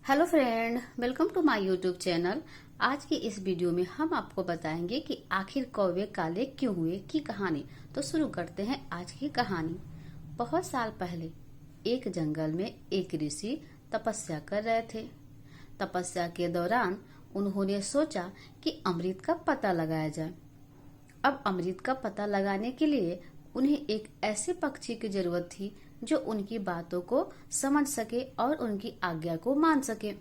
Hello friend, welcome to my YouTube channel. आज की इस वीडियो में हम आपको बताएंगे कि आखिर कौवे काले क्यों हुए की कहानी। तो शुरू करते हैं आज की कहानी। बहुत साल पहले एक जंगल में एक ऋषि तपस्या कर रहे थे। तपस्या के दौरान उन्होंने सोचा कि अमृत का पता लगाया जाए। अब अमृत का पता लगाने के लिए उन्हें एक ऐसे पक्षी की जरूरत थी जो उनकी बातों को समझ सके और उनकी आज्ञा को मान सके।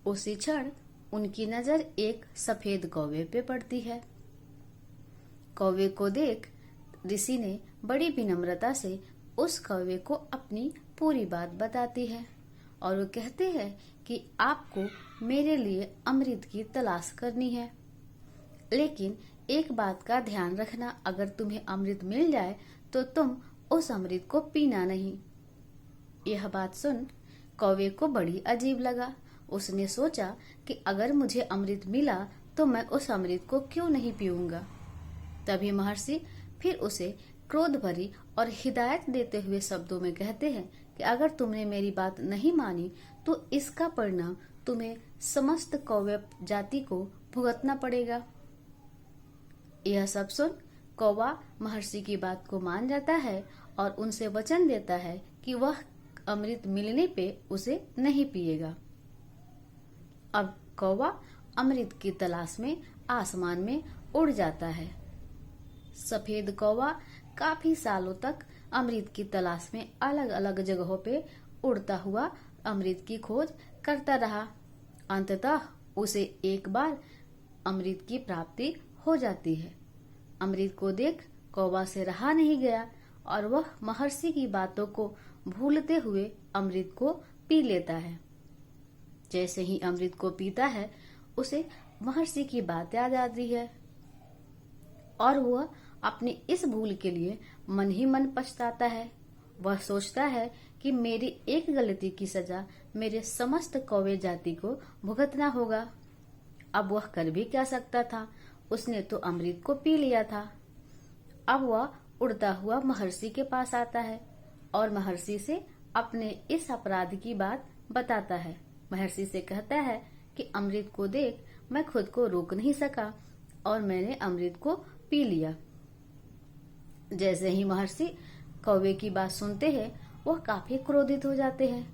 उसी क्षण उनकी नजर एक सफेद कौवे पे पड़ती है। कौवे को देख ऋषि ने बड़ी विनम्रता से उस कौवे को अपनी पूरी बात बताती है और वो कहते हैं कि आपको मेरे लिए अमृत की तलाश करनी है, लेकिन एक बात का ध्यान रखना, अगर तुम्हें अमृत मिल जाए तो तुम उस अमृत को पीना नहीं। यह बात सुन कौवे को बड़ी अजीब लगा। उसने सोचा कि अगर मुझे अमृत मिला तो मैं उस अमृत को क्यों नहीं पीऊंगा। तभी महर्षि फिर उसे क्रोध भरी और हिदायत देते हुए शब्दों में कहते हैं कि अगर तुमने मेरी बात नहीं मानी तो इसका परिणाम तुम्हें समस्त कौवे जाति को भुगतना पड़ेगा। यह सब सुन कौवा महर्षि की बात को मान जाता है और उनसे वचन देता है कि वह अमृत मिलने पे उसे नहीं पिएगा। अब कौवा अमृत की तलाश में आसमान में उड़ जाता है। सफेद कौवा काफी सालों तक अमृत की तलाश में अलग अलग जगहों पे उड़ता हुआ अमृत की खोज करता रहा। अंततः उसे एक बार अमृत की प्राप्ति हो जाती है। अमृत को देख कौवा से रहा नहीं गया और वह महर्षि की बातों को भूलते हुए अमृत को पी लेता है। जैसे ही अमृत को पीता है उसे महर्षि की बात याद आती है और वह अपनी इस भूल के लिए मन ही मन पछताता है। वह सोचता है कि मेरी एक गलती की सजा मेरे समस्त कौवे जाति को भुगतना होगा। अब वह कर भी क्या सकता था, उसने तो अमृत को पी लिया था। अब वह उड़ता हुआ महर्षि के पास आता है और महर्षि से अपने इस अपराध की बात बताता है। महर्षि से कहता है कि अमृत को देख मैं खुद को रोक नहीं सका और मैंने अमृत को पी लिया। जैसे ही महर्षि कौवे की बात सुनते हैं वह काफी क्रोधित हो जाते हैं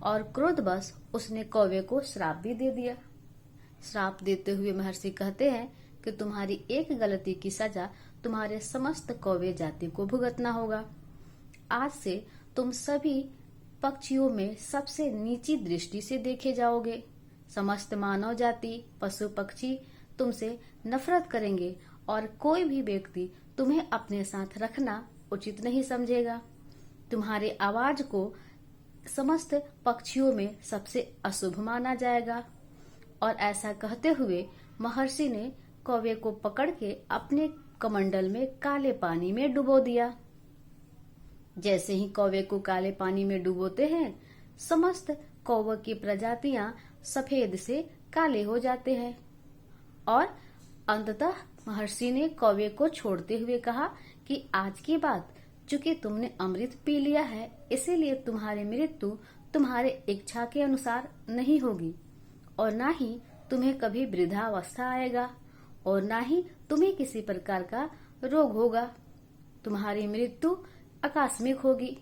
और क्रोधवश उसने कौवे को श्राप भी दे दिया। श्राप देते हुए महर्षि कहते हैं कि तुम्हारी एक गलती की सजा तुम्हारे समस्त कौवे जाति को भुगतना होगा। आज से तुम सभी पक्षियों में सबसे नीची दृष्टि से देखे जाओगे। समस्त मानव जाति पशु पक्षी तुमसे नफरत करेंगे और कोई भी व्यक्ति तुम्हें अपने साथ रखना उचित नहीं समझेगा। तुम्हारी आवाज को समस्त पक्षियों में सबसे अशुभ माना जाएगा। और ऐसा कहते हुए महर्षि ने कौवे को पकड़ के अपने कमंडल में काले पानी में डुबो दिया। जैसे ही कौवे को काले पानी में डुबोते हैं समस्त कौवे की प्रजातियां सफेद से काले हो जाते हैं और अंततः महर्षि ने कौवे को छोड़ते हुए कहा कि आज की बात, चूंकि तुमने अमृत पी लिया है इसीलिए तुम्हारी मृत्यु तुम्हारे इच्छा के अनुसार नहीं होगी और ना ही तुम्हें कभी वृद्धावस्था आएगा और ना ही तुम्हें किसी प्रकार का रोग होगा। तुम्हारी मृत्यु आकस्मिक होगी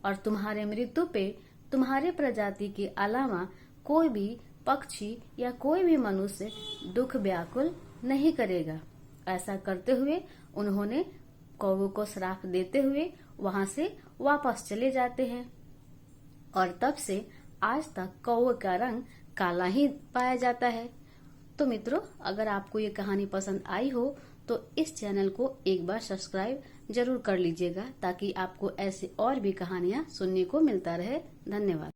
और तुम्हारे मृत्यु पे तुम्हारे प्रजाति के अलावा कोई भी पक्षी या कोई भी मनुष्य दुख व्याकुल नहीं करेगा। ऐसा करते हुए उन्होंने कौवे को श्राप देते हुए वहां से वापस चले जाते हैं और तब से आज तक कौवे का रंग काला ही पाया जाता है। तो मित्रों, अगर आपको ये कहानी पसंद आई हो तो इस चैनल को एक बार सब्सक्राइब जरूर कर लीजिएगा ताकि आपको ऐसे और भी कहानियां सुनने को मिलता रहे। धन्यवाद।